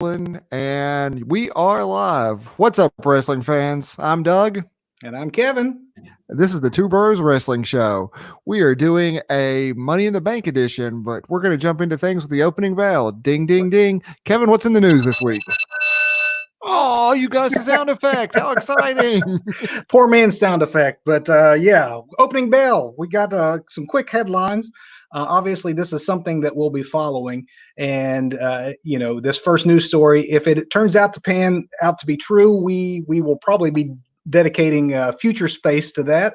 And we are live. What's up, wrestling fans? I'm Doug. And I'm Kevin. This is the Two Bros Wrestling Show. We are doing a Money in the Bank edition, but we're going to jump into things with the opening bell. Ding, ding, ding. Kevin, what's in the news this week? Oh, you got a sound effect. How exciting. Poor man's sound effect. But yeah, opening bell. We got some quick headlines. Obviously, this is something that we'll be following. And, this first news story, if it turns out to pan out to be true, we will probably be dedicating future space to that,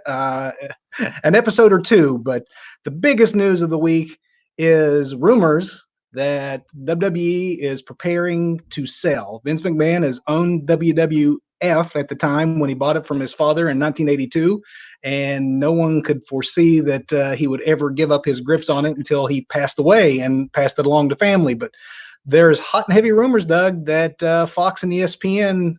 an episode or two. But the biggest news of the week is rumors that WWE is preparing to sell. Vince McMahon has owned WWF at the time when he bought it from his father in 1982, and no one could foresee that he would ever give up his grips on it until he passed away and passed it along to family. But there's hot and heavy rumors, Doug, that Fox and ESPN,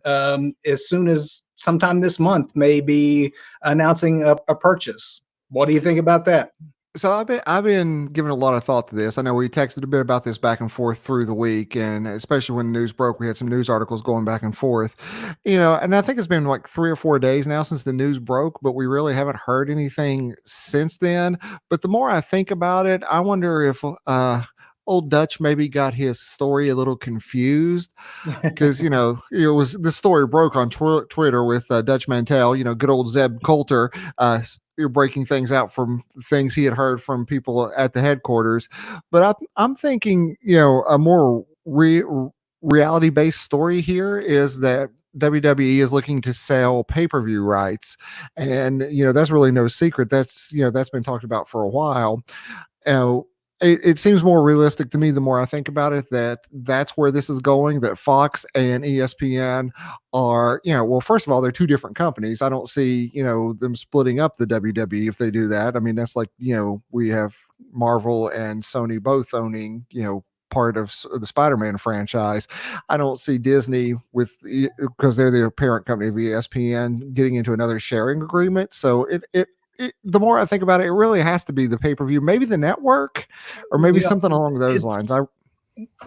as soon as sometime this month, may be announcing a purchase. What do you think about that? So I've been giving a lot of thought to this. I know we texted a bit about this back and forth through the week, and especially when the news broke, we had some news articles going back and forth. And I think it's been like 3 or 4 days now since the news broke, but we really haven't heard anything since then. But the more I think about it, I wonder if old Dutch maybe got his story a little confused because it was the story broke on Twitter with Dutch Mantel, good old Zeb Coulter. You're breaking things out from things he had heard from people at the headquarters. But I'm thinking, a more reality-based story here is that WWE is looking to sell pay-per-view rights. And, that's really no secret. That's been talked about for a while. It seems more realistic to me the more I think about it that's where this is going, that Fox and ESPN are, well, first of all, they're two different companies. I don't see, them splitting up the WWE if they do that. I mean, that's like, we have Marvel and Sony both owning, part of the Spider-Man franchise. I don't see Disney because they're the parent company of ESPN getting into another sharing agreement. So the more I think about it, it really has to be the pay-per-view, maybe the network, or maybe something along those lines.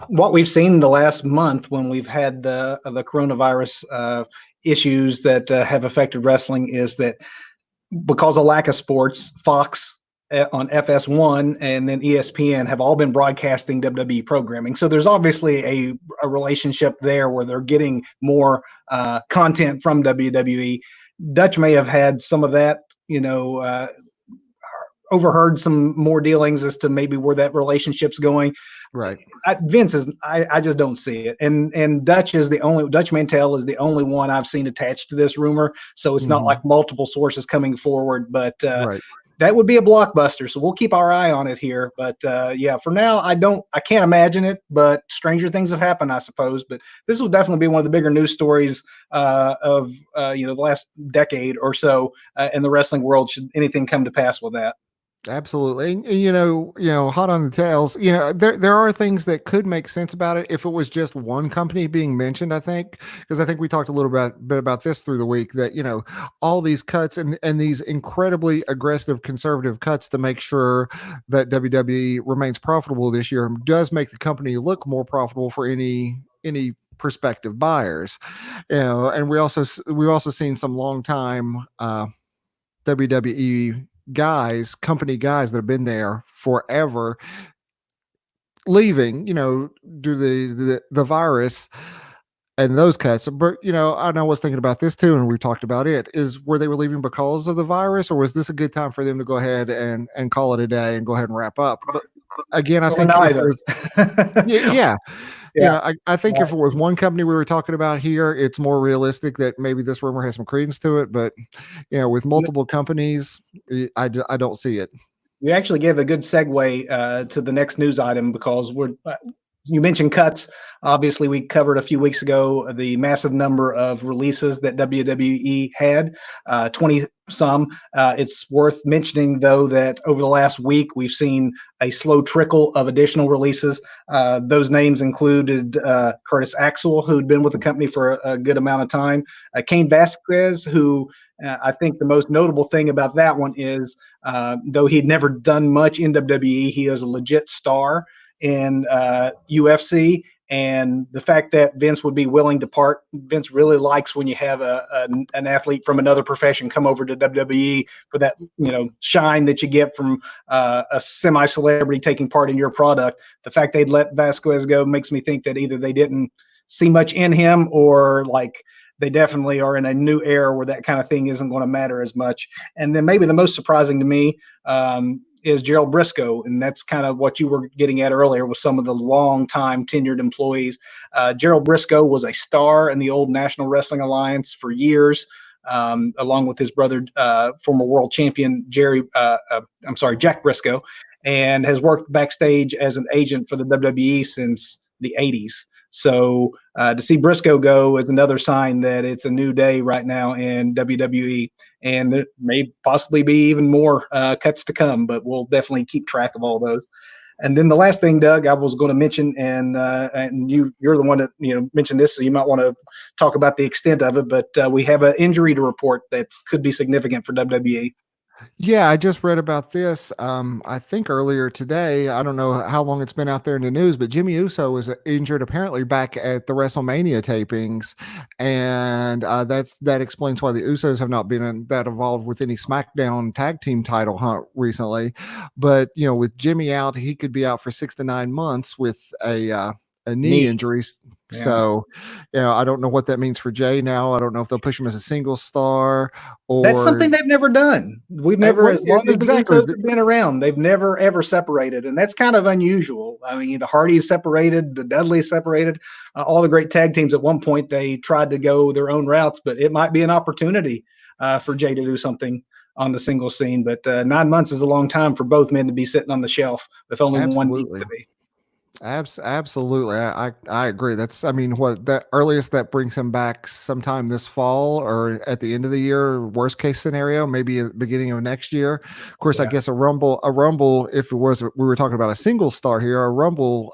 What we've seen the last month when we've had the coronavirus issues that have affected wrestling is that because of lack of sports, Fox on FS1 and then ESPN have all been broadcasting WWE programming. So there's obviously a relationship there where they're getting more content from WWE. Dutch may have had some of that, overheard some more dealings as to maybe where that relationship's going. Right. Vince is, I just don't see it. And Dutch Mantel is the only one I've seen attached to this rumor. So it's not like multiple sources coming forward, but right. That would be a blockbuster. So we'll keep our eye on it here. But yeah, for now, I can't imagine it, but stranger things have happened, I suppose. But this will definitely be one of the bigger news stories of the last decade or so in the wrestling world, should anything come to pass with that. Absolutely. And, hot on the tails, there are things that could make sense about it if it was just one company being mentioned, I think, because I think we talked a little bit about this through the week that, all these cuts and these incredibly aggressive conservative cuts to make sure that WWE remains profitable this year does make the company look more profitable for any prospective buyers. And we've also seen some long time WWE company guys that have been there forever leaving, due to the virus and those cuts. But, I was thinking about this too, and we talked about it, is were they were leaving because of the virus, or was this a good time for them to go ahead and call it a day and go ahead and wrap up? But again, I think I think if it was one company we were talking about here, it's more realistic that maybe this rumor has some credence to it. But with multiple companies, I don't see it. We actually gave a good segue to the next news item because you mentioned cuts. Obviously, we covered a few weeks ago the massive number of releases that WWE had, 20 some. It's worth mentioning, though, that over the last week, we've seen a slow trickle of additional releases. Those names included Curtis Axel, who'd been with the company for a good amount of time, Cain Velasquez, who I think the most notable thing about that one is, though he'd never done much in WWE, he is a legit star in UFC, And the fact that Vince would be willing to part, Vince really likes when you have an athlete from another profession come over to WWE for that, shine that you get from a semi-celebrity taking part in your product. The fact they'd let Vasquez go makes me think that either they didn't see much in him, or like they definitely are in a new era where that kind of thing isn't going to matter as much. And then maybe the most surprising to me is Gerald Briscoe, and that's kind of what you were getting at earlier with some of the long-time tenured employees. Gerald Briscoe was a star in the old National Wrestling Alliance for years, along with his brother, former world champion Jack Briscoe, and has worked backstage as an agent for the WWE since the 80s. So to see Briscoe go is another sign that it's a new day right now in WWE, and there may possibly be even more cuts to come, but we'll definitely keep track of all those. And then the last thing, Doug, I was going to mention, and you're the one that mentioned this, so you might want to talk about the extent of it. But we have an injury to report that could be significant for WWE. Yeah, I just read about this. I think earlier today. I don't know how long it's been out there in the news, but Jimmy Uso was injured apparently back at the WrestleMania tapings, and that explains why the Usos have not been that involved with any SmackDown tag team title hunt recently. But with Jimmy out, he could be out for 6 to 9 months with a knee injury. Yeah. So, I don't know what that means for Jay now. I don't know if they'll push him as a single star or that's something they've never done. We've never, as long as the Usos have been around, they've never ever separated, and that's kind of unusual. I mean, the Hardys separated, the Dudleys separated, all the great tag teams. At one point, they tried to go their own routes, but it might be an opportunity for Jay to do something on the single scene. But 9 months is a long time for both men to be sitting on the shelf if only one needs to be. Absolutely. I agree. That's, what that earliest that brings him back sometime this fall or at the end of the year, worst case scenario, maybe at the beginning of next year. Of course, I guess a rumble, if it was, we were talking about a single star here, a rumble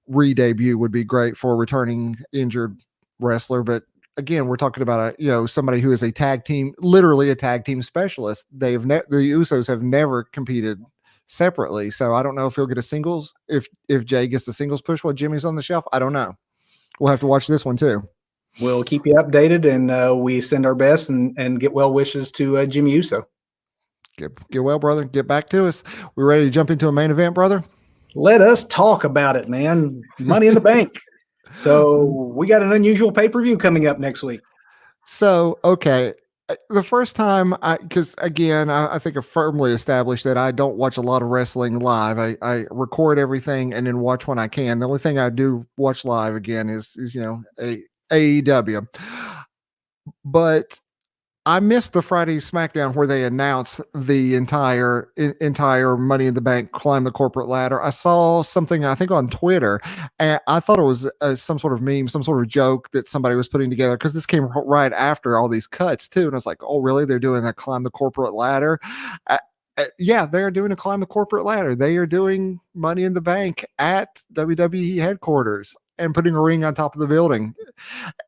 re-debut would be great for a returning injured wrestler. But again, we're talking about somebody who is literally a tag team specialist. The Usos have never competed separately, so I don't know if he'll get a singles if Jay gets the singles push while Jimmy's on the shelf. I don't know. We'll have to watch this one too. We'll keep you updated, and we send our best and get well wishes to Jimmy Uso. Get well, brother. Get back to us. We ready to jump into a main event, brother? Let us talk about it, man. Money in the Bank. So we got an unusual pay-per-view coming up next week. So, okay. The first time, because again, I think I firmly established that I don't watch a lot of wrestling live. I record everything and then watch when I can. The only thing I do watch live again is AEW. But I missed the Friday SmackDown where they announced the entire Money in the Bank climb the corporate ladder. I saw something, I think, on Twitter, and I thought it was some sort of meme, some sort of joke that somebody was putting together, because this came right after all these cuts too. And I was like, oh, really? They're doing that climb the corporate ladder? Yeah, they're doing a climb the corporate ladder. They are doing Money in the Bank at WWE headquarters and putting a ring on top of the building.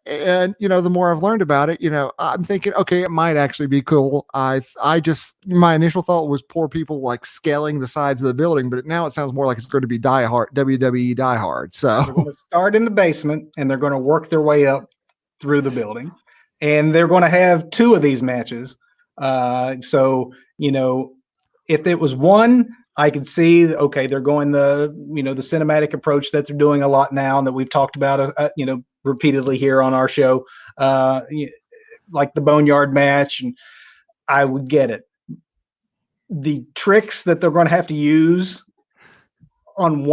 And the more I've learned about it, I'm thinking, okay, it might actually be cool. I just, my initial thought was poor people like scaling the sides of the building, but now it sounds more like it's going to be WWE Die Hard. So they're going to start in the basement and they're going to work their way up through the building, and they're going to have 2 of these matches. So if it was one, I could see, okay, they're going the cinematic approach that they're doing a lot now, and that we've talked about, repeatedly here on our show, like the Boneyard match, and I would get it. The tricks that they're going to have to use on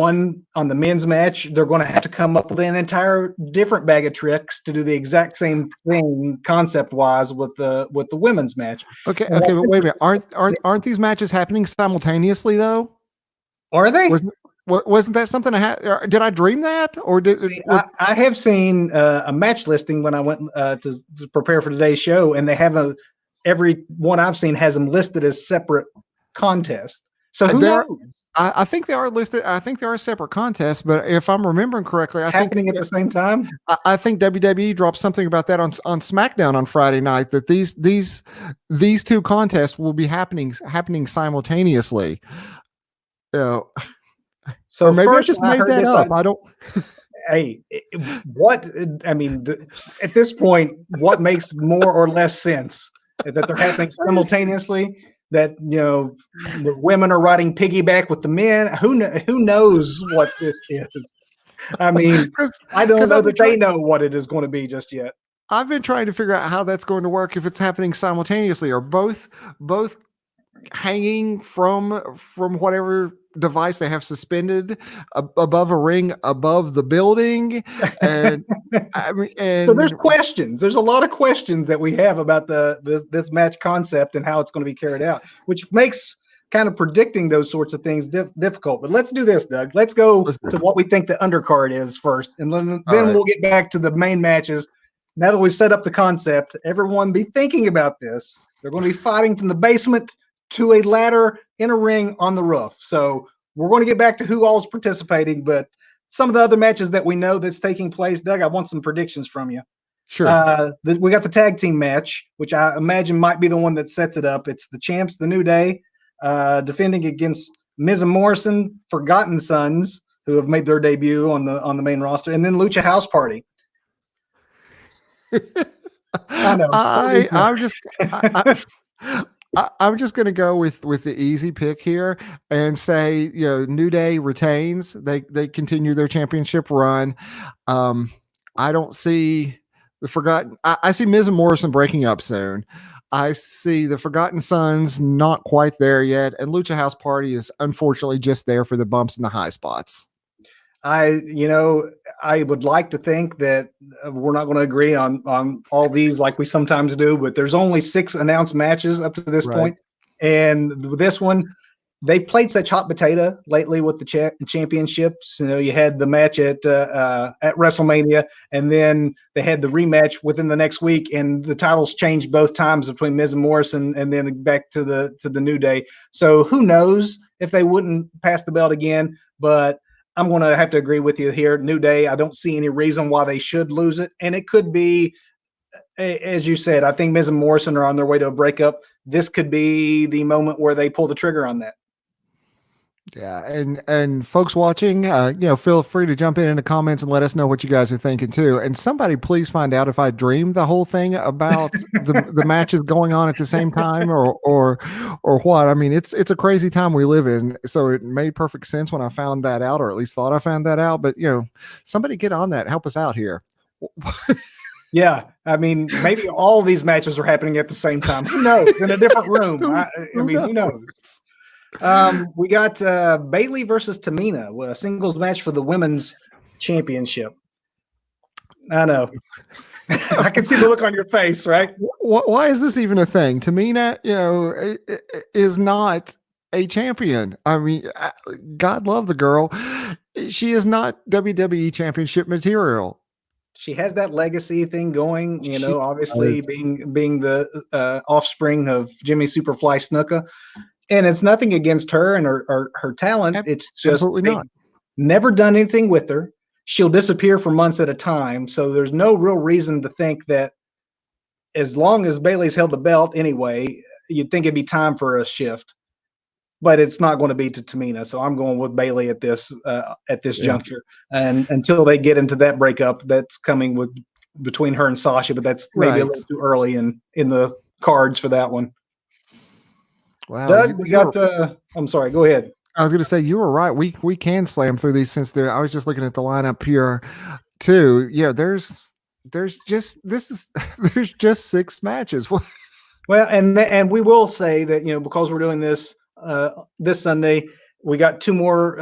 the men's match, they're going to have to come up with an entire different bag of tricks to do the exact same thing concept wise with the women's match. Okay, but wait a minute. Aren't these matches happening simultaneously though? Are they? Wasn't that something did I dream that, or I have seen a match listing when I went to prepare for today's show, and they have every one I've seen has them listed as separate contests. So who knows? I think they are listed. I think there are separate contests, but if I'm remembering correctly, happening at the same time. I think WWE dropped something about that on SmackDown on Friday night, that these 2 contests will be happening simultaneously. So or maybe I just made that up. I don't. Hey, what I mean, at this point, what makes more or less sense that they're happening simultaneously? That the women are riding piggyback with the men. Who knows what this is? I mean, I don't Because know that they know what it is going to be just yet. I've been trying to figure out how that's going to work if it's happening simultaneously. Are both hanging from whatever device they have suspended above a ring above the building? And I mean, So there's and questions. There's a lot of questions that we have about this match concept and how it's going to be carried out, which makes kind of predicting those sorts of things difficult. But let's do this, Doug. Let's go to what we think the undercard is first, and then right. we'll get back to the main matches. Now that we've set up the concept, everyone be thinking about this. They're going to be fighting from the basement to a ladder in a ring on the roof. So we're going to get back to who all is participating, but some of the other matches that we know that's taking place, Doug, I want some predictions from you. Sure. We got the tag team match, which I imagine might be the one that sets it up. It's the champs, the New Day, defending against Miz and Morrison, Forgotten Sons, who have made their debut on the main roster, and then Lucha House Party. I know. I'm just going to go with the easy pick here and say, New Day retains. They continue their championship run. I don't see the Forgotten. I see Miz and Morrison breaking up soon. I see the Forgotten Sons not quite there yet, and Lucha House Party is unfortunately just there for the bumps and the high spots. I would like to think that we're not going to agree on all these like we sometimes do, but there's only 6 announced matches up to this point. And with this one, they've played such hot potato lately with the championships. You had the match at WrestleMania, and then they had the rematch within the next week, and the titles changed both times between Miz and Morrison, and then back to the New Day. So who knows if they wouldn't pass the belt again, but I'm going to have to agree with you here. New Day, I don't see any reason why they should lose it. And it could be, as you said, I think Miz and Morrison are on their way to a breakup. This could be the moment where they pull the trigger on that. Yeah, and folks watching, feel free to jump in the comments and let us know what you guys are thinking too. And somebody please find out if I dreamed the whole thing about the matches going on at the same time or what. I mean, it's a crazy time we live in, so it made perfect sense when I found that out, or at least thought I found that out. But somebody get on that, help us out here. Yeah, I mean, maybe all these matches are happening at the same time. Who knows? In a different room. Who knows? We got Bayley versus Tamina, a singles match for the women's championship. I know. I can see the look on your face, right? Why is this even a thing? Tamina, is not a champion. I mean, God love the girl. She is not WWE championship material. She has that legacy thing going, obviously being the offspring of Jimmy Superfly Snuka. And it's nothing against her and her talent. It's just not. Never done anything with her. She'll disappear for months at a time. So there's no real reason to think that as long as Bayley's held the belt anyway, you'd think it'd be time for a shift. But it's not going to be to Tamina. So I'm going with Bayley at this juncture. And until they get into that breakup that's coming between her and Sasha, but that's maybe a little too early in the cards for that one. Wow, Doug, we got. I'm sorry. Go ahead. I was going to say you were right. We can slam through these since I was just looking at the lineup here, too. Yeah, there's just 6 matches. Well, and we will say that because we're doing this this Sunday, we got 2 more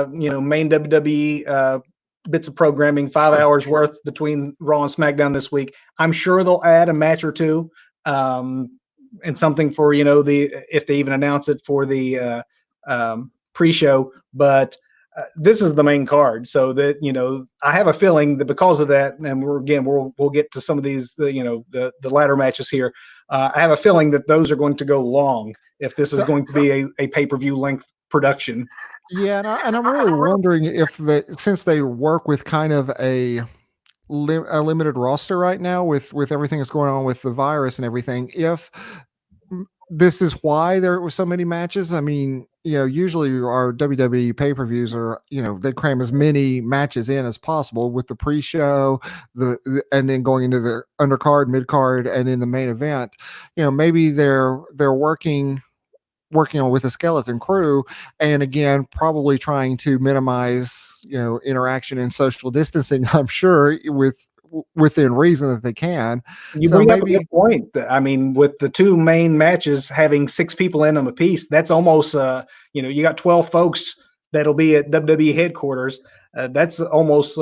main WWE bits of programming, 5 hours worth between Raw and SmackDown this week. I'm sure they'll add a match or 2. And something for if they even announce it for the pre-show, but this is the main card, so that I have a feeling that because of that, and we'll get to some of these the ladder matches here. I have a feeling that those are going to go long if this is going to be a pay-per-view length production. Yeah, and I'm really wondering if since they work with kind of a limited roster right now with everything that's going on with the virus and everything, if this is why there were so many matches. I mean, usually our WWE pay-per-views are, they cram as many matches in as possible with the pre-show, and then going into the undercard, mid-card, and in the main event. Maybe they're working on with a skeleton crew, and again probably trying to minimize interaction and social distancing, I'm sure, within reason that they can. You So bring up a good maybe point. I mean, with the two main matches having 6 people in them apiece, that's almost you got 12 folks that'll be at WWE headquarters. That's almost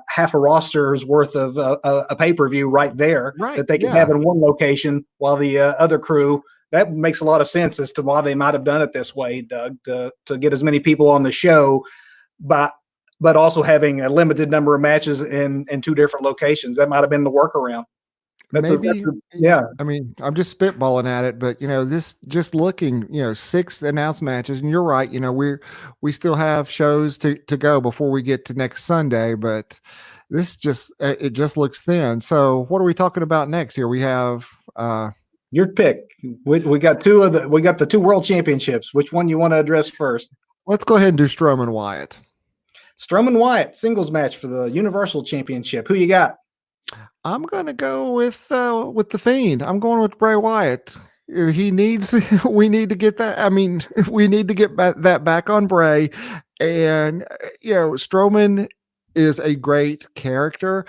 half a roster's worth of a pay-per-view right there right, that they can have yeah, in one location, while the other crew. That makes a lot of sense as to why they might have done it this way, Doug, to get as many people on the show, but also having a limited number of matches in 2 different locations. That might have been the workaround. maybe. Yeah. I mean, I'm just spitballing at it, but this just looking, 6 announced matches, and you're right. We still have shows to go before we get to next Sunday, but this just it just looks thin. So what are we talking about next here? We have Your pick. We got we got the 2 world championships. Which one you want to address first? let's go ahead and do Strowman Wyatt. Strowman Wyatt singles match for the Universal Championship. Who you got? I'm gonna go with the Fiend. I'm going with Bray Wyatt. He needs. We need to get that. I mean, we need to get that back on Bray, and Strowman is a great character.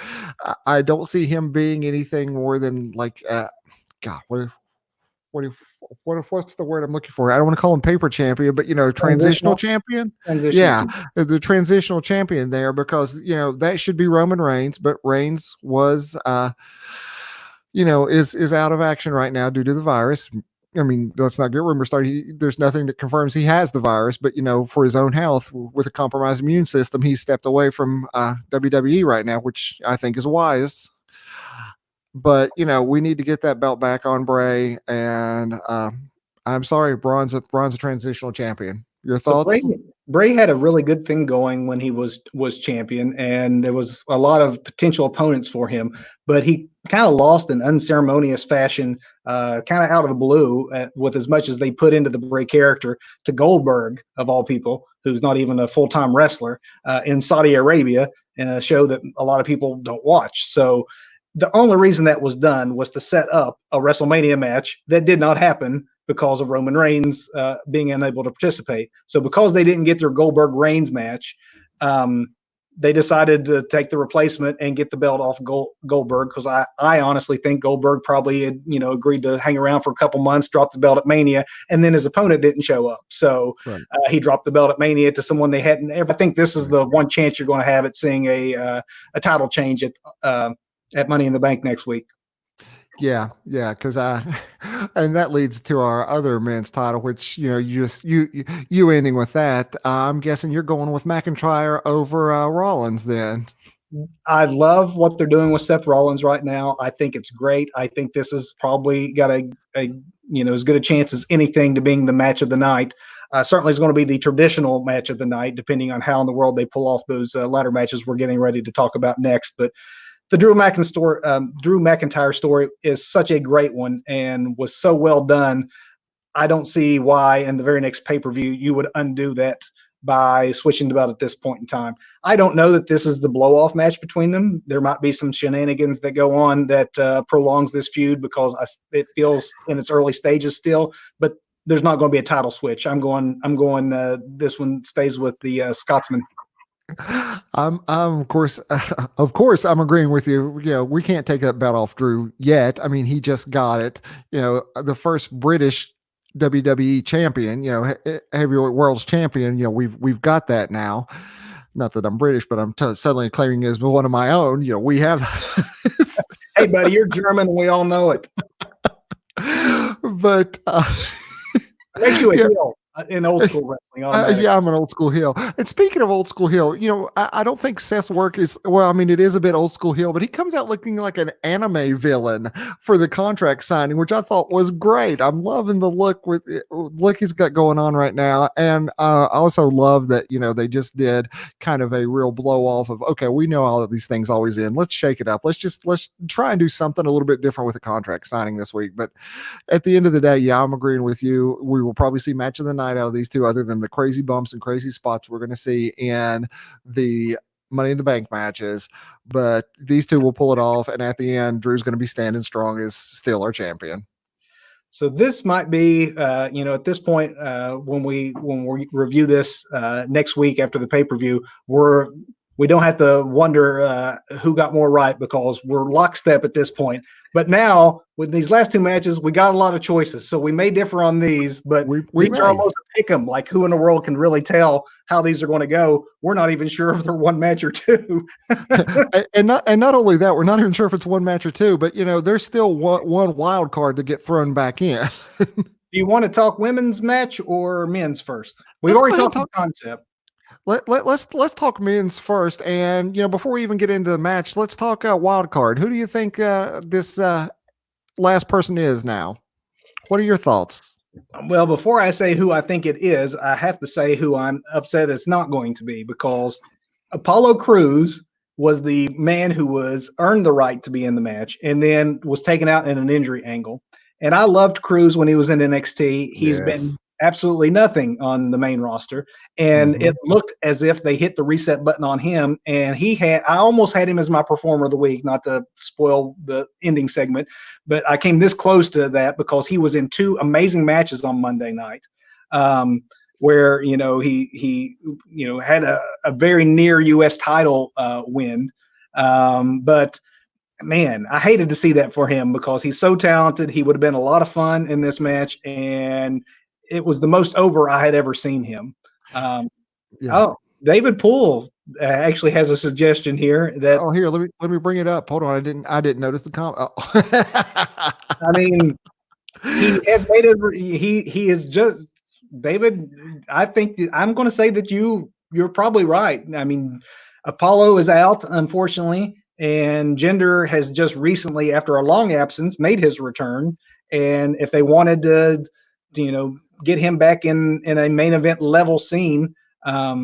I don't see him being anything more than like, God, what if what's the word I'm looking for? I don't want to call him paper champion, but transitional champion. Yeah, the transitional champion there, because that should be Roman Reigns, but Reigns was is out of action right now due to the virus. I mean, let's not get rumors started. There's nothing that confirms he has the virus, but for his own health, with a compromised immune system, he's stepped away from WWE right now, which I think is wise. But we need to get that belt back on Bray, and I'm sorry, Braun's a transitional champion. Your So thoughts? Bray had a really good thing going when he was champion, and there was a lot of potential opponents for him. But he kind of lost in unceremonious fashion, kind of out of the blue, with as much as they put into the Bray character, to Goldberg, of all people, who's not even a full-time wrestler, in Saudi Arabia, in a show that a lot of people don't watch. So the only reason that was done was to set up a WrestleMania match that did not happen because of Roman Reigns being unable to participate. So because they didn't get their Goldberg Reigns match, they decided to take the replacement and get the belt off Goldberg, because I honestly think Goldberg probably had agreed to hang around for a couple months, drop the belt at Mania, and then his opponent didn't show up. So Right. He dropped the belt at Mania to someone they hadn't ever. I think this is the one chance you're going to have at seeing a title change at Money in the Bank next week. Yeah, because and that leads to our other men's title, which you ending with that. I'm guessing you're going with McIntyre over Rollins then. I love what they're doing with Seth Rollins right now. I think it's great. I think this has probably got a as good a chance as anything to being the match of the night. Certainly is going to be the traditional match of the night, depending on how in the world they pull off those ladder matches we're getting ready to talk about next. But the Drew McIntyre story is such a great one and was so well done. I don't see why in the very next pay-per-view you would undo that by switching the belt at this point in time. I don't know that this is the blow-off match between them. There might be some shenanigans that go on that prolongs this feud, because it feels in its early stages still, but there's not going to be a title switch. I'm going this one stays with the Scotsman. I'm of course I'm agreeing with you. We can't take that belt off Drew yet. I mean, he just got it. The first British WWE champion, heavyweight world's champion. We've got that now. Not that I'm British, but I'm suddenly claiming as one of my own. We have. Hey, buddy, you're German. We all know it. But makes you a heel in old school wrestling. Yeah, I'm an old school heel. And speaking of old school heel, I don't think Seth's work is, well, I mean, it is a bit old school heel, but he comes out looking like an anime villain for the contract signing, which I thought was great. I'm loving the look he's got going on right now. And I also love that, they just did kind of a real blow off of, okay, we know all of these things always end. Let's shake it up. Let's try and do something a little bit different with the contract signing this week. But at the end of the day, yeah, I'm agreeing with you. We will probably see match of the night night out of these two, other than the crazy bumps and crazy spots we're going to see in the Money in the Bank matches. But these two will pull it off, and at the end, Drew's going to be standing strong as still our champion. So this might be, at this point, when we review this next week after the pay-per-view, we don't have to wonder who got more right, because we're lockstep at this point. But now with these last two matches, we got a lot of choices, so we may differ on these, but these are almost a pick 'em. Like, who in the world can really tell how these are going to go? We're not even sure if they're one match or two. and not only that, we're not even sure if it's one match or two, but there's still one wild card to get thrown back in. Do you want to talk women's match or men's first? We've already talked about the concept. Let's talk men's first, and before we even get into the match, let's talk wild card. Who do you think this last person is now? What are your thoughts? Well, before I say who I think it is, I have to say who I'm upset it's not going to be, because Apollo Crews was the man who was earned the right to be in the match and then was taken out in an injury angle. And I loved Crews when he was in NXT. He's been absolutely nothing on the main roster, and it looked as if they hit the reset button on him, and I almost had him as my performer of the week, not to spoil the ending segment, but I came this close to that because he was in two amazing matches on Monday night, where he had a very near US title win, but man, I hated to see that for him, because he's so talented. He would have been a lot of fun in this match, and it was the most over I had ever seen him. Oh, David Poole actually has a suggestion here that. Oh, here, let me bring it up. Hold on, I didn't notice the comment. Oh. I mean, he has made it. He is just David. I think I'm going to say that you're probably right. I mean, Apollo is out, unfortunately, and Jinder has just recently, after a long absence, made his return. And if they wanted to, get him back in a main event level scene, maybe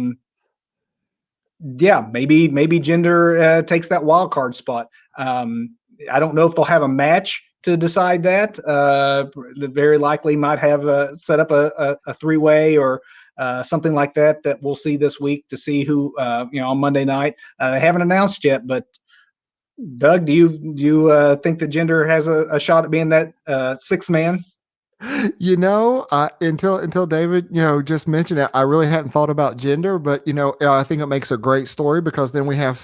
Jinder takes that wild card spot. I don't know if they'll have a match to decide that. Very likely might have set up a three-way or something like that we'll see this week to see who on Monday night. They haven't announced yet, but Doug, do you think that Jinder has a shot at being that sixth man? Until David, just mentioned it, I really hadn't thought about Jinder, but I think it makes a great story, because then we have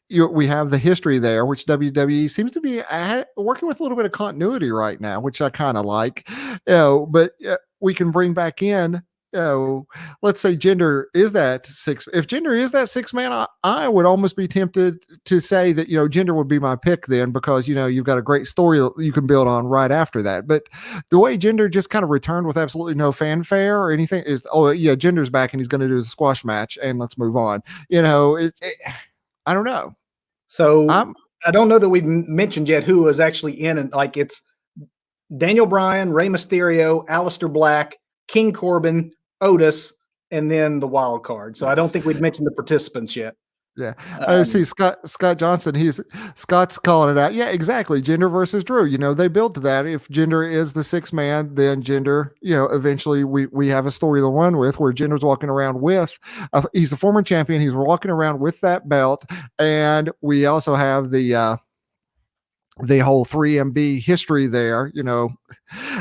we have the history there, which WWE seems to be working with a little bit of continuity right now, which I kind of like. But we can bring back in. Let's say Jinder is that six. If Jinder is that six man, I would almost be tempted to say that Jinder would be my pick then, because you've got a great story you can build on right after that. But the way Jinder just kind of returned with absolutely no fanfare or anything is, Jinder's back and he's going to do a squash match and let's move on. I don't know. So I don't know that we've mentioned yet who is actually in, and like it's Daniel Bryan, Rey Mysterio, Aleister Black, King Corbin, Otis, and then the wild card. So I don't think we'd mentioned the participants yet. Yeah, I see Scott Johnson. Scott's calling it out. Yeah, exactly. Jinder versus Drew. They built to that. If Jinder is the sixth man, then Jinder, eventually we have a story to run with, where Jinder's walking around with. He's a former champion. He's walking around with that belt, and we also have the whole 3MB history there.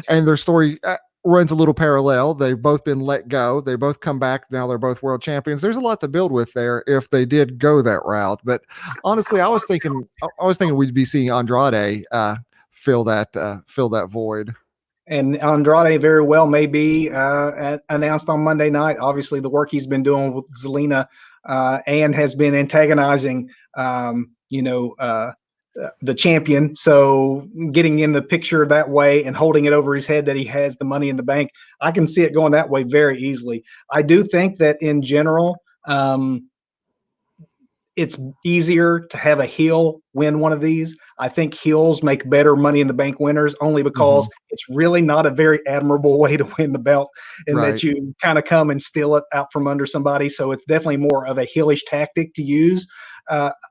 And their story runs a little parallel. They've both been let go. They both come back. Now they're both world champions. There's a lot to build with there if they did go that route. But honestly, I was thinking we'd be seeing Andrade fill that void. And Andrade very well may be announced on Monday night. Obviously, the work he's been doing with Zelina and has been antagonizing, the champion. So getting in the picture that way and holding it over his head that he has the Money in the Bank, I can see it going that way very easily. I do think that in general, it's easier to have a heel win one of these. I think heels make better Money in the Bank winners only because Mhm. it's really not a very admirable way to win the belt in that Right. you kind of come and steal it out from under somebody. So it's definitely more of a heelish tactic to use.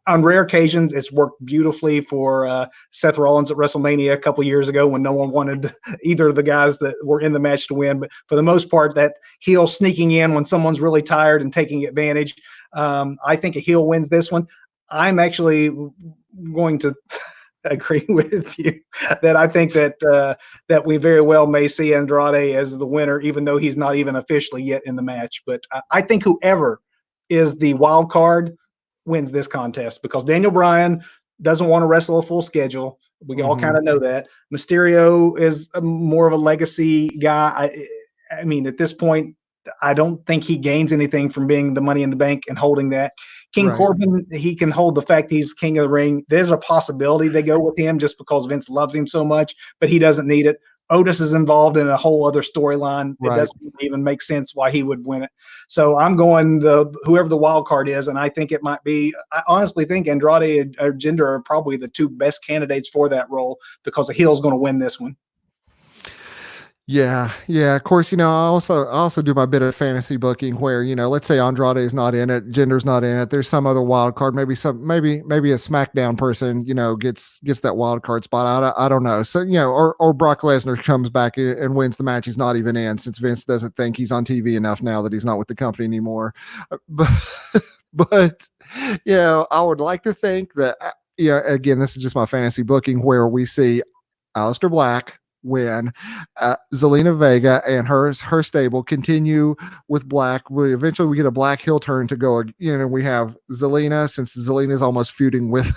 On rare occasions, it's worked beautifully for Seth Rollins at WrestleMania a couple years ago when no one wanted either of the guys that were in the match to win. But for the most part, that heel sneaking in when someone's really tired and taking advantage. I think a heel wins this one. I'm actually going to agree with you that I think that we very well may see Andrade as the winner, even though he's not even officially yet in the match. But I think whoever is the wild card wins this contest because Daniel Bryan doesn't want to wrestle a full schedule. We all kind Mhm. of know that. Mysterio is more of a legacy guy. I mean, at this point, I don't think he gains anything from being the Money in the Bank and holding that. King Right. Corbin, he can hold the fact he's king of the ring. There's a possibility they go with him just because Vince loves him so much, but he doesn't need it. Otis is involved in a whole other storyline. It Right. doesn't even make sense why he would win it. So I'm going whoever the wild card is, and I think it might be. I honestly think Andrade or Jinder are probably the two best candidates for that role because the heel's going to win this one. Yeah, yeah. Of course, I also do my bit of fantasy booking where, let's say Andrade is not in it, Jinder's not in it. There's some other wild card, maybe a SmackDown person, gets that wild card spot. I don't know. So, or Brock Lesnar comes back and wins the match he's not even in, since Vince doesn't think he's on TV enough now that he's not with the company anymore. But but I would like to think that, again, this is just my fantasy booking where we see Aleister Black win, Zelina Vega and her stable continue with Black. We get a Black heel turn to go. We have Zelina, since Zelina is almost feuding with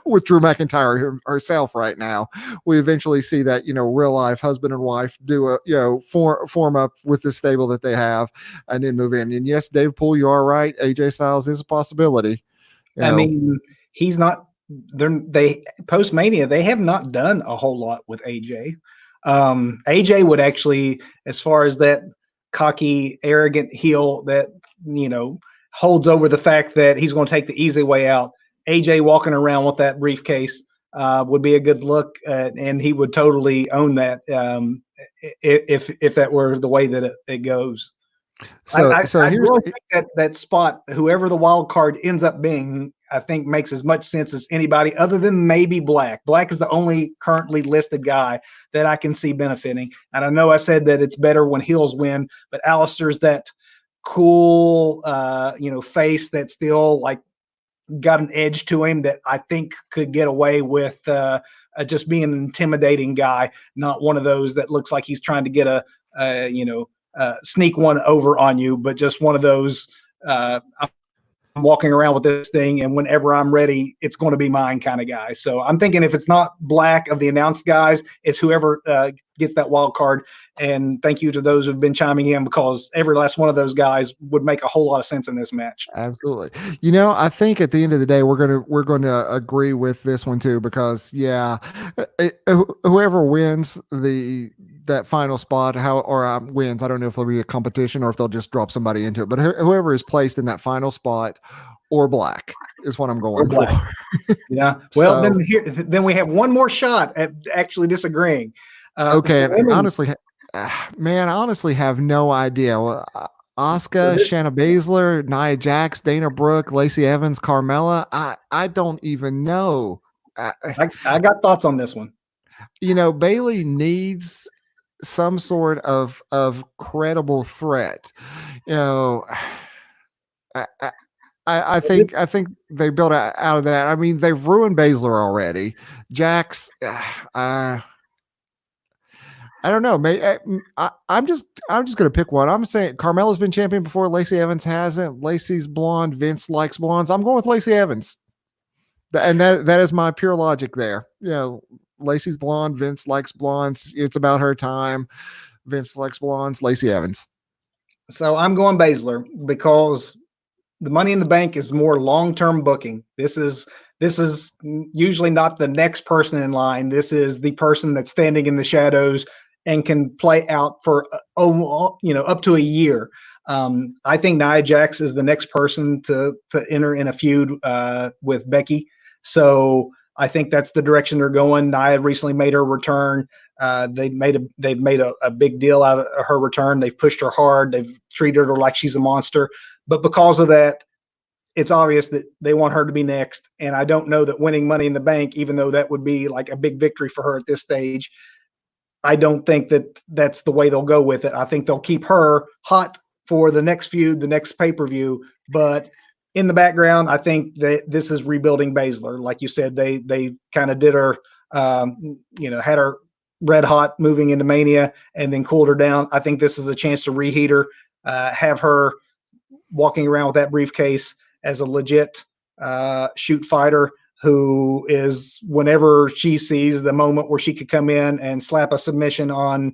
with Drew McIntyre herself right now. We eventually see that real life husband and wife do a form up with the stable that they have, and then move in. And yes, Dave Poole, you are right. AJ Styles is a possibility. You I know, mean, he's not. They post Mania, they have not done a whole lot with AJ. AJ would actually, as far as that cocky, arrogant heel that holds over the fact that he's going to take the easy way out. AJ walking around with that briefcase would be a good look, and he would totally own that if that were the way that it goes. I, so I, so I here's really think that spot, whoever the wild card ends up being, I think makes as much sense as anybody other than maybe Black. Black is the only currently listed guy that I can see benefiting. And I know I said that it's better when heels win, but Alistair's that cool, face that still like got an edge to him that I think could get away with just being an intimidating guy, not one of those that looks like he's trying to get sneak one over on you, but just one of those. I'm walking around with this thing, and whenever I'm ready, it's going to be mine kind of guy. So I'm thinking if it's not Black of the announced guys, it's whoever gets that wild card. And thank you to those who've been chiming in because every last one of those guys would make a whole lot of sense in this match. Absolutely. I think at the end of the day, we're gonna agree with this one too, because whoever wins that final spot, wins. I don't know if there'll be a competition or if they'll just drop somebody into it, but whoever is placed in that final spot or Black is what I'm Or going Black. for. Yeah. Well, So then we have one more shot at actually disagreeing. okay, The and women, honestly, man, I honestly have no idea. so Asuka, this, Shanna Baszler, Nia Jax, Dana Brooke, Lacey Evans, Carmella. I don't even know. Uh, I got thoughts on this one. Bailey needs some sort of credible threat. You know, I, I I think they built out of that. I mean, they've ruined Baszler already. Jax, I don't know. I'm just gonna pick one. I'm saying Carmella's been champion before. Lacey Evans hasn't. Lacey's blonde. Vince likes blondes. I'm going with Lacey Evans, and that is my pure logic there. Lacey's blonde. Vince likes blondes. It's about her time. Vince likes blondes. Lacey Evans. So I'm going Baszler because the Money in the Bank is more long-term booking. This is usually not the next person in line. This is the person that's standing in the shadows and can play out for up to a year. I think Nia Jax is the next person to enter in a feud with Becky. So I think that's the direction they're going. Nia recently made her return. They've made a big deal out of her return. They've pushed her hard. They've treated her like she's a monster. But because of that, it's obvious that they want her to be next. And I don't know that winning Money in the Bank, even though that would be like a big victory for her at this stage, I don't think that that's the way they'll go with it. I think they'll keep her hot for the next feud, the next pay-per-view. But in the background, I think that this is rebuilding Baszler. Like you said, they kind of did her, had her red hot moving into Mania and then cooled her down. I think this is a chance to reheat her, have her walking around with that briefcase as a legit shoot fighter who is, whenever she sees the moment where she could come in and slap a submission on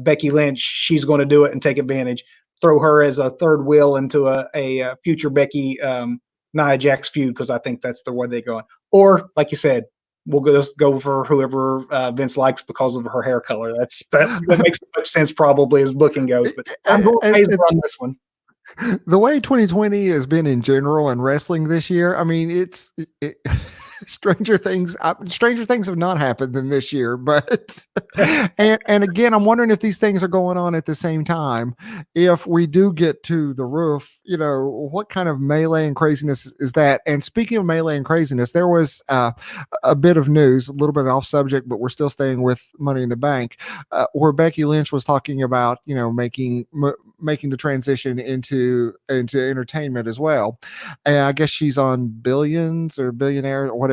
Becky Lynch, she's going to do it and take advantage. Throw her as a third wheel into a future Becky Nia Jax feud, because I think that's the way they're going. Or, like you said, we'll just go for whoever Vince likes because of her hair color. That makes as much sense probably as booking goes. But I'm going Baszler on this one. The way 2020 has been in general in wrestling this year, I mean, stranger things have not happened than this year, but and again, I'm wondering if these things are going on at the same time. If we do get to the roof, what kind of melee and craziness is that? And speaking of melee and craziness, there was a bit of news, a little bit off subject, but we're still staying with Money in the Bank, where Becky Lynch was talking about, making the transition into entertainment as well. And I guess she's on Billions or Billionaire or whatever.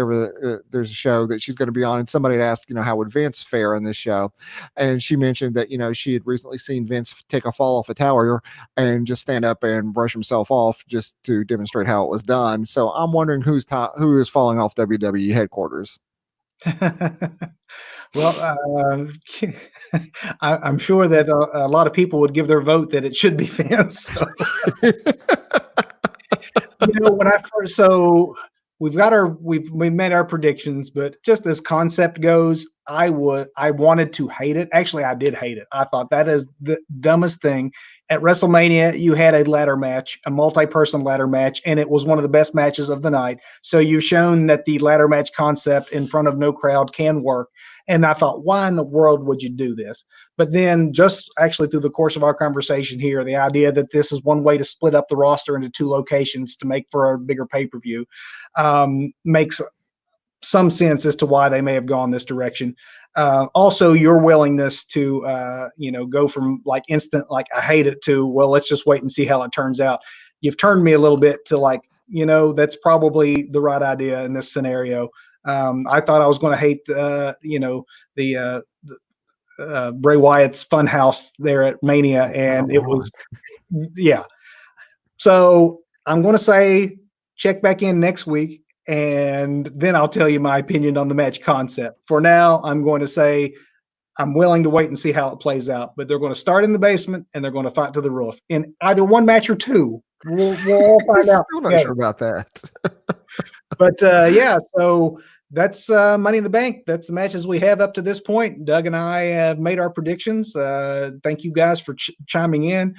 There's a show that she's going to be on, and somebody asked, how would Vince fare in this show? And she mentioned that, she had recently seen Vince take a fall off a tower and just stand up and brush himself off just to demonstrate how it was done. So I'm wondering who is falling off WWE headquarters. Well, I'm sure that a lot of people would give their vote that it should be Vince. So. We've made our predictions, but just as concept goes, I wanted to hate it. Actually, I did hate it. I thought that is the dumbest thing. At WrestleMania, you had a ladder match, a multi-person ladder match, and it was one of the best matches of the night. So you've shown that the ladder match concept in front of no crowd can work. And I thought, why in the world would you do this? But then just actually through the course of our conversation here, the idea that this is one way to split up the roster into two locations to make for a bigger pay-per-view makes some sense as to why they may have gone this direction. Also, your willingness to, go from like instant, like I hate it to, well, let's just wait and see how it turns out. You've turned me a little bit to like, that's probably the right idea in this scenario. I thought I was going to hate, Bray Wyatt's Funhouse there at Mania, and it was, yeah. So I'm going to say check back in next week, and then I'll tell you my opinion on the match concept. For now, I'm going to say I'm willing to wait and see how it plays out, but they're going to start in the basement and they're going to fight to the roof in either one match or two. We'll all find out. Still not sure about that. But so that's Money in the Bank. That's the matches we have up to this point. Doug and I have made our predictions. Thank you guys for chiming in.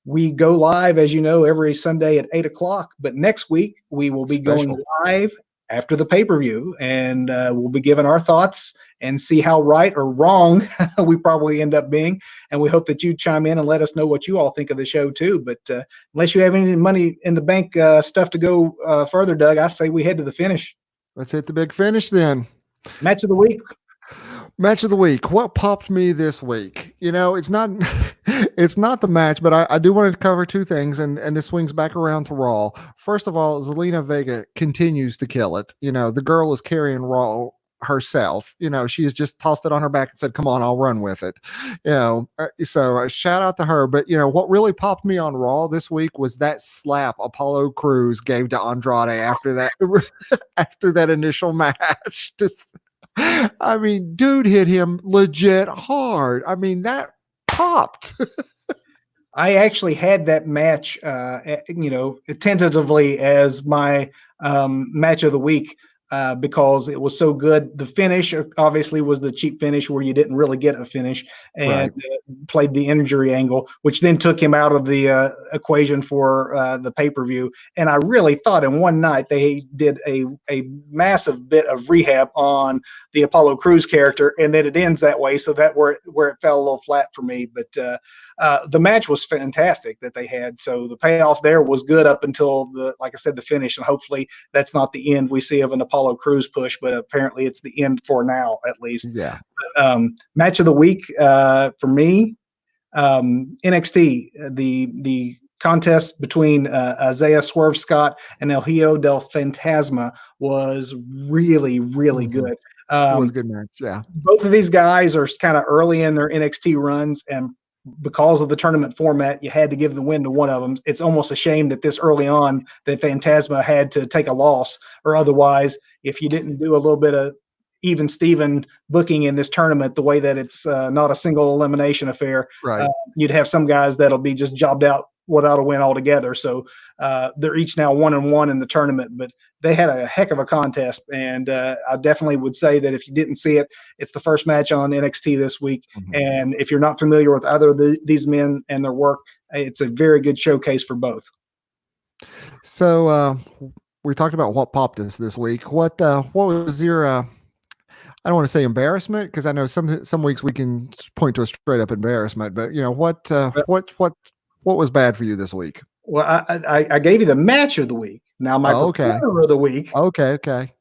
We go live, as you know, every Sunday at 8:00. But next week we will be going live after the pay-per-view, and we'll be giving our thoughts and see how right or wrong we probably end up being. And we hope that you chime in and let us know what you all think of the show too. But unless you have any Money in the Bank stuff to go further, Doug, I say we head to the finish. Let's hit the big finish then. Match of the week. Match of the week. What popped me this week? It's not the match, but I do want to cover two things, and this swings back around to Raw. First of all, Zelina Vega continues to kill it. The girl is carrying Raw herself. She has just tossed it on her back and said, come on, I'll run with it. So shout out to her. But what really popped me on Raw this week was that slap Apollo Crews gave to Andrade after that initial match. I mean, dude hit him legit hard. I mean, that popped. I actually had that match, tentatively as my match of the week. because it was so good. The finish obviously was the cheap finish where you didn't really get a finish, and Right. played the injury angle, which then took him out of the equation for the pay-per-view. And I really thought in one night they did a massive bit of rehab on the Apollo Crews character, and then it ends that way. So that where it fell a little flat for me. But the match was fantastic that they had. So the payoff there was good up until like I said, the finish, and hopefully that's not the end we see of an Apollo Crews push, but apparently it's the end for now, at least. Yeah. Match of the week for me, NXT, the contest between Isaiah Swerve Scott and El Hijo del Fantasma was really, really Mhm. good. It was a good match. Yeah. Both of these guys are kind of early in their NXT runs, and because of the tournament format, you had to give the win to one of them. It's almost a shame that this early on that Phantasma had to take a loss, or otherwise, if you didn't do a little bit of even Steven booking in this tournament, the way that it's not a single elimination affair, Right. you'd have some guys that'll be just jobbed out without a win altogether. So they're each now 1-1 in the tournament, but they had a heck of a contest. And I definitely would say that if you didn't see it, it's the first match on NXT this week. Mhm. And if you're not familiar with either of these men and their work, it's a very good showcase for both. So we talked about what popped us this week. What was your I don't want to say embarrassment, because I know some weeks we can point to a straight up embarrassment, but what was bad for you this week? Well, I gave you the match of the week. Now my Oh, okay. performer of the week, Okay.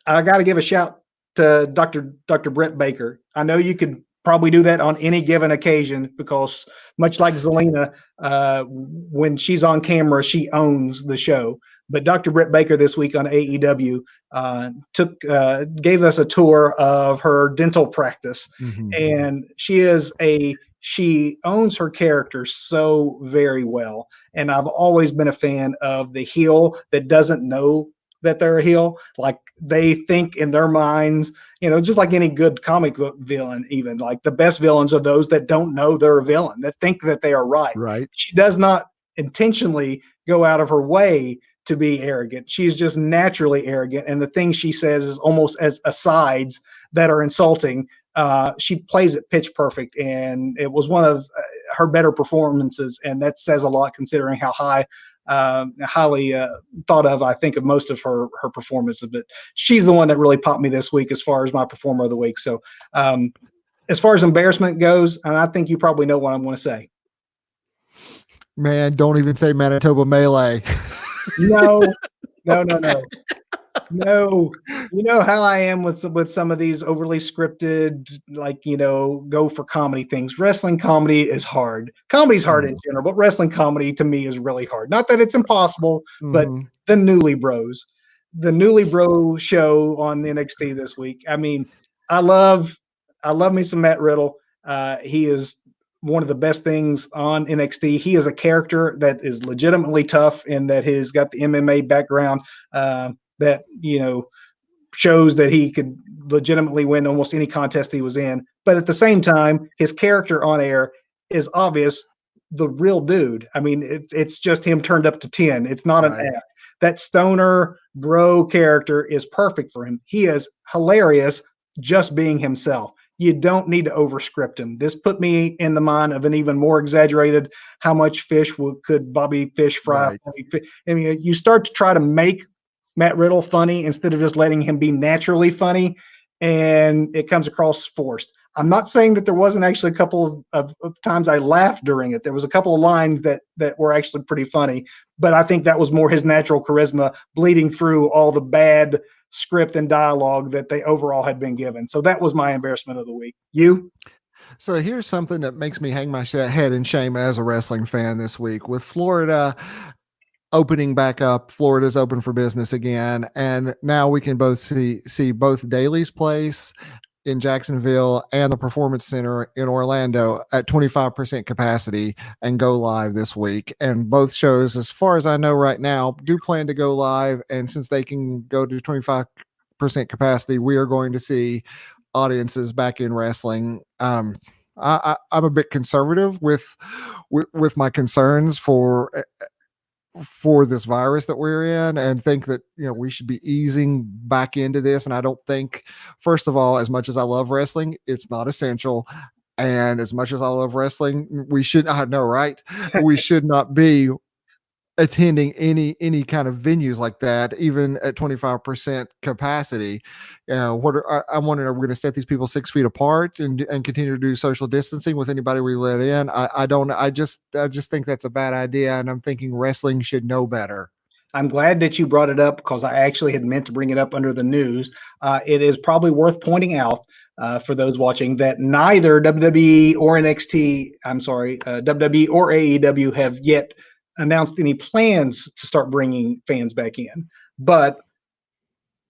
I got to give a shout to Dr. Brett Baker. I know you could probably do that on any given occasion because much like Zelina, when she's on camera, she owns the show. But Dr. Brett Baker this week on AEW gave us a tour of her dental practice, Mhm. and she owns her character so very well. And I've always been a fan of the heel that doesn't know that they're a heel. Like they think in their minds, just like any good comic book villain, even like the best villains are those that don't know they're a villain, that think that they are right. Right. She does not intentionally go out of her way to be arrogant. She's just naturally arrogant. And the things she says is almost as asides that are insulting. She plays it pitch perfect. And it was one of her better performances. And that says a lot considering how highly thought of, I think, of most of her performances. But she's the one that really popped me this week as far as my performer of the week. So as far as embarrassment goes, and I think you probably know what I'm going to say. Man, don't even say Manitoba Melee. No. You know how I am with some of these overly scripted, like, go for comedy things. Wrestling comedy is hard. Comedy's hard in general, but wrestling comedy to me is really hard. Not that it's impossible, but Mhm. the Newly Bros, the Newly Bro show on NXT this week. I mean, I love me some Matt Riddle. He is one of the best things on NXT. He is a character that is legitimately tough and that has got the MMA background. That shows that he could legitimately win almost any contest he was in. But at the same time, his character on air is obvious the real dude. I mean, it's just him turned up to 10. It's not Right. an act. That stoner bro character is perfect for him. He is hilarious just being himself. You don't need to overscript him. This put me in the mind of an even more exaggerated how much fish could Bobby Fish fry. Right. I mean, you start to try to make Matt Riddle funny instead of just letting him be naturally funny, and it comes across forced. I'm not saying that there wasn't actually a couple of times I laughed during it. There was a couple of lines that were actually pretty funny, but I think that was more his natural charisma bleeding through all the bad script and dialogue that they overall had been given. So that was my embarrassment of the week. You? So here's something that makes me hang my head in shame as a wrestling fan this week. With Florida opening back up, Florida's open for business again, and now we can both see both Daly's Place in Jacksonville and the Performance Center in Orlando at 25% capacity and go live this week. And both shows, as far as I know right now, do plan to go live. And since they can go to 25% capacity, we are going to see audiences back in wrestling. I'm a bit conservative with my concerns for for this virus that we're in, and think that we should be easing back into this. And I don't think, first of all, as much as I love wrestling, it's not essential. And as much as I love wrestling, we should, I know, right? We should not be attending any kind of venues like that, even at 25% capacity. I'm wondering, are we going to set these people 6 feet apart and continue to do social distancing with anybody we let in? I don't. I just think that's a bad idea, and I'm thinking wrestling should know better. I'm glad that you brought it up because I actually had meant to bring it up under the news. It is probably worth pointing out for those watching that neither WWE or NXT, I'm sorry, WWE or AEW have yet announced any plans to start bringing fans back in. But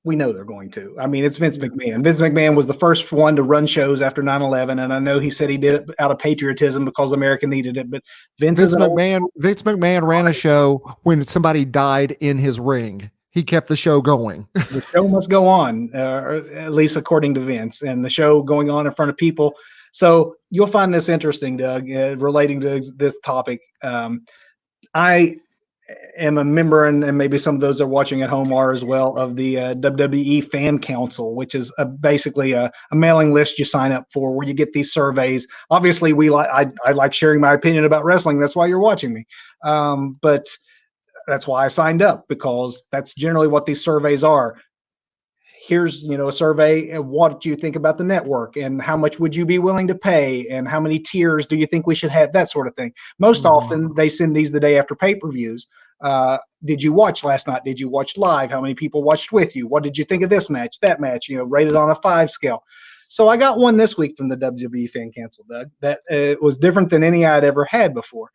we know they're going to. I mean, it's Vince McMahon. Vince McMahon was the first one to run shows after 9/11, and I know he said he did it out of patriotism because America needed it. But Vince McMahon ran a show when somebody died in his ring. He kept the show going. The show must go on, or at least according to Vince, and the show going on in front of people. So you'll find this interesting, Doug, relating to this topic. I am a member, and maybe some of those are watching at home are as well, of the WWE Fan Council, which is basically a mailing list you sign up for where you get these surveys. Obviously, I like sharing my opinion about wrestling. That's why you're watching me. But that's why I signed up, because that's generally what these surveys are. Here's a survey. What do you think about the network, and how much would you be willing to pay, and how many tiers do you think we should have, that sort of thing. Most often they send these the day after pay-per-views. Did you watch last night? Did you watch live? How many people watched with you? What did you think of this match, that match, rated on a 5 scale? So I got one this week from the WWE Fan Council, Doug, that was different than any I'd ever had before.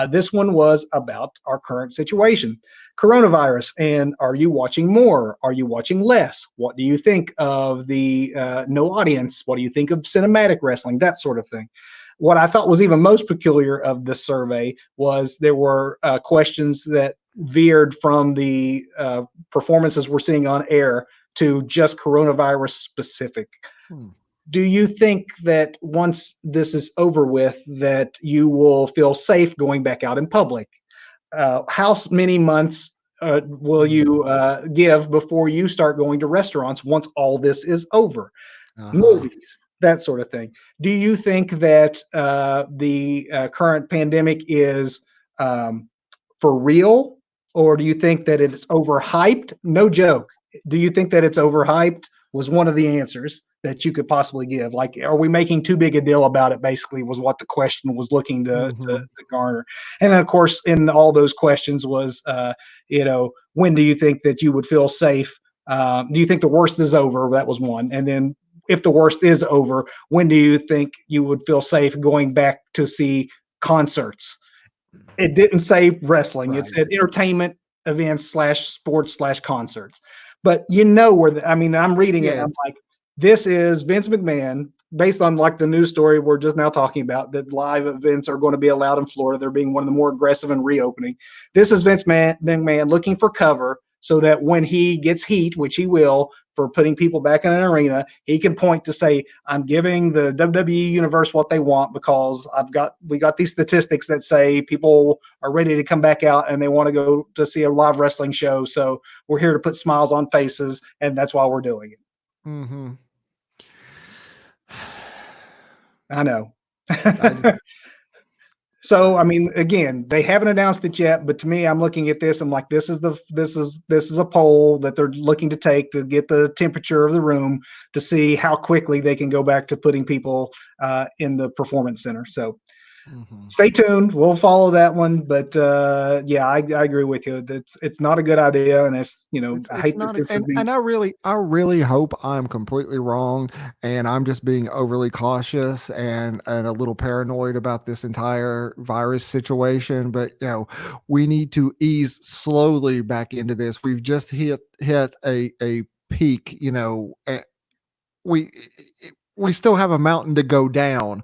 This one was about our current situation, coronavirus, and are you watching more? Are you watching less? What do you think of the no audience? What do you think of cinematic wrestling? That sort of thing. What I thought was even most peculiar of this survey was there were questions that veered from the performances we're seeing on air to just coronavirus specific. Do you think that once this is over with, that you will feel safe going back out in public? How many months will you give before you start going to restaurants once all this is over? Movies, that sort of thing. Do you think that the current pandemic is for real, or do you think that it's overhyped? No joke. Do you think that it's overhyped? Was one of the answers that you could possibly give. Like, are we making too big a deal about it, basically, was what the question was looking to garner. And then, of course, in all those questions was, when do you think that you would feel safe? Do you think the worst is over? That was one. And then, if the worst is over, when do you think you would feel safe going back to see concerts? It didn't say wrestling. Right. It said entertainment events / sports / concerts. But I'm reading it. And I'm like, this is Vince McMahon, based on like the news story we're just now talking about, that live events are going to be allowed in Florida. They're being one of the more aggressive in reopening. This is Vince McMahon looking for cover so that when he gets heat, which he will, for putting people back in an arena, he can point to say, I'm giving the WWE universe what they want, because we got these statistics that say people are ready to come back out and they want to go to see a live wrestling show. So we're here to put smiles on faces, and that's why we're doing it. I know. So, again, they haven't announced it yet, but to me, I'm looking at this. I'm like, this is a poll that they're looking to take to get the temperature of the room to see how quickly they can go back to putting people in the performance center. So stay tuned. We'll follow that one. But I agree with you. It's not a good idea, and I hate that this would be. And I really hope I'm completely wrong, and I'm just being overly cautious and a little paranoid about this entire virus situation. But we need to ease slowly back into this. We've just hit a peak. We still have a mountain to go down.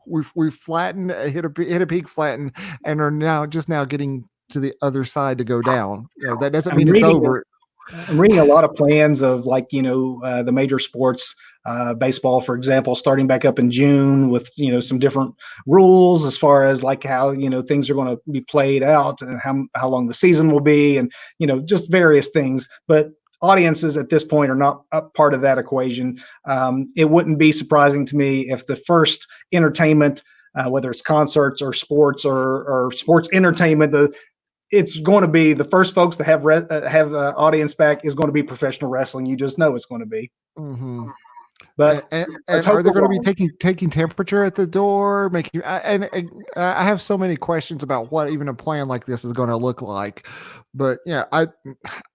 We've flattened, hit a peak, flattened, and are now getting to the other side to go down. That doesn't mean it's over. I'm reading a lot of plans of like, the major sports, baseball, for example, starting back up in June with, some different rules as far as like how, things are going to be played out and how long the season will be and, just various things. But audiences at this point are not a part of that equation. It wouldn't be surprising to me if the first entertainment, whether it's concerts or sports or sports entertainment, it's going to be the first folks to have audience back is going to be professional wrestling. You just know it's going to be. Mm-hmm. But And are they going to be taking temperature at the door? Making I have so many questions about what even a plan like this is going to look like. But yeah,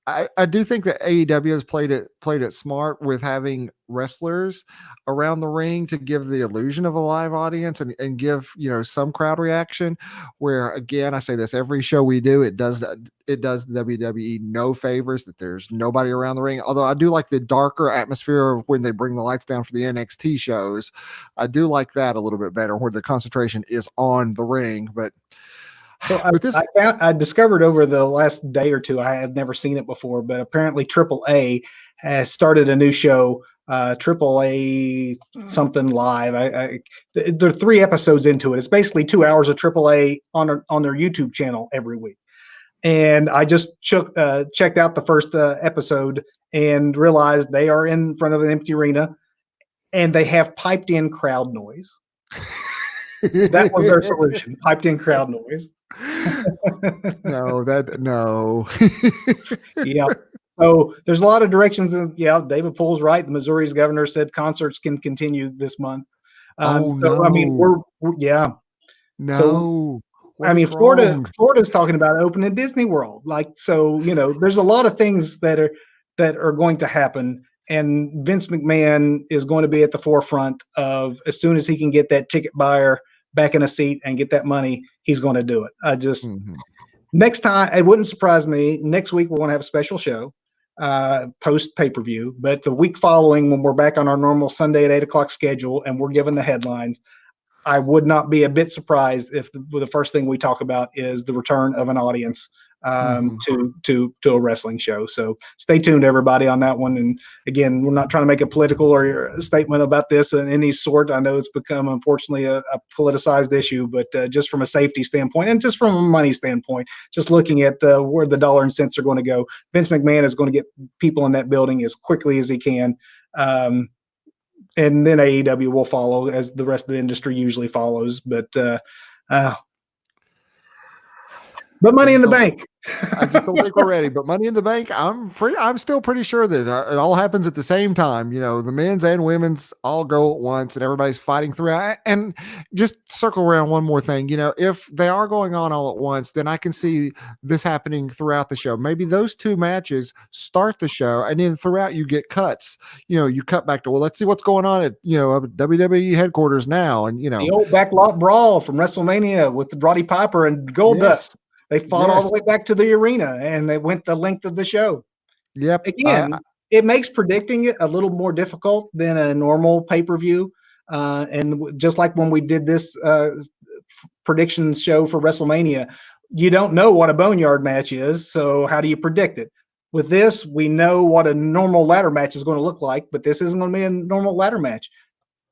I do think that AEW has played it smart with having wrestlers around the ring to give the illusion of a live audience and give some crowd reaction. Where again, I say this every show we do, it does WWE no favors that there's nobody around the ring. Although I do like the darker atmosphere of when they bring the lights down for the NXT shows. I do like that a little bit better, where the concentration is on the ring. But so I discovered over the last day or two, I had never seen it before, but apparently AAA has started a new show, AAA something live. There are 3 episodes into it. It's basically 2 hours of AAA on their YouTube channel every week. And I just checked out the first episode and realized they are in front of an empty arena and they have piped in crowd noise. That was their solution, piped in crowd noise. No. Yeah. So there's a lot of directions. David Pool's right. The Missouri's governor said concerts can continue this month. No. I mean, yeah. No. So, I mean, Florida's talking about opening Disney World. Like, so, there's a lot of things that are going to happen. And Vince McMahon is going to be at the forefront of, as soon as he can get that ticket buyer back in a seat and get that money, he's going to do it. Next time, it wouldn't surprise me. Next week, we're going to have a special show, post pay-per-view. But the week following, when we're back on our normal Sunday at 8:00 schedule and we're given the headlines, I would not be a bit surprised if the first thing we talk about is the return of an audience to a wrestling show. So stay tuned, everybody, on that one. And again, we're not trying to make a political or a statement about this in any sort. I know it's become, unfortunately, a politicized issue, but just from a safety standpoint and just from a money standpoint, just looking at where the dollar and cents are going to go, Vince McMahon is going to get people in that building as quickly as he can. And then AEW will follow, as the rest of the industry usually follows. But Money in the Bank. I just don't think we're ready. But Money in the Bank, I'm still pretty sure that it all happens at the same time. The men's and women's all go at once, and everybody's fighting throughout. And just circle around one more thing. If they are going on all at once, then I can see this happening throughout the show. Maybe those 2 matches start the show, and then throughout you get cuts. You cut back to, well, let's see what's going on at WWE headquarters now, and the old backlot brawl from WrestleMania with Roddy Piper and Goldust. Yes. They fought all the way back to the arena, and they went the length of the show. Yep. Again, it makes predicting it a little more difficult than a normal pay-per-view. And just like when we did this prediction show for WrestleMania, you don't know what a boneyard match is, so how do you predict it? With this, we know what a normal ladder match is going to look like, but this isn't going to be a normal ladder match.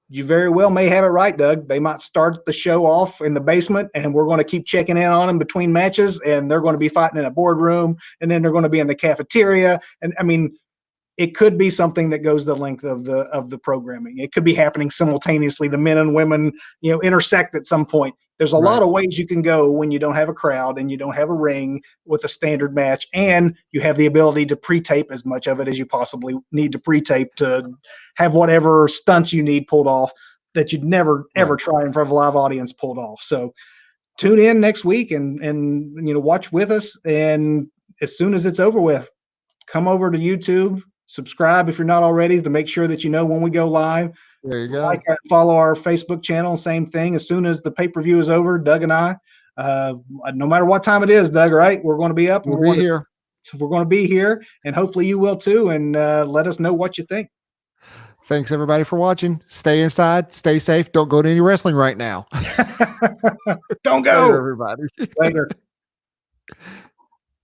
You very well may have it right, Doug. They might start the show off in the basement, and we're going to keep checking in on them between matches, and they're going to be fighting in a boardroom, and then they're going to be in the cafeteria. And I mean, it could be something that goes the length of the programming. It could be happening simultaneously. The men and women, intersect at some point. There's a lot of ways you can go when you don't have a crowd and you don't have a ring with a standard match, and you have the ability to pre-tape as much of it as you possibly need to pre-tape to have whatever stunts you need pulled off that you'd never ever try in front of a live audience pulled off. So tune in next week and watch with us. And as soon as it's over with, come over to YouTube, subscribe if you're not already, to make sure that you know when we go live. There you go. Follow our Facebook channel, same thing. As soon as the pay-per-view is over, Doug and I, no matter what time it is, Doug, right? We're going to be up. We'll be here. We're going to be here, and hopefully you will too. And let us know what you think. Thanks everybody for watching. Stay inside, stay safe. Don't go to any wrestling right now. Don't go. Later, everybody. Later.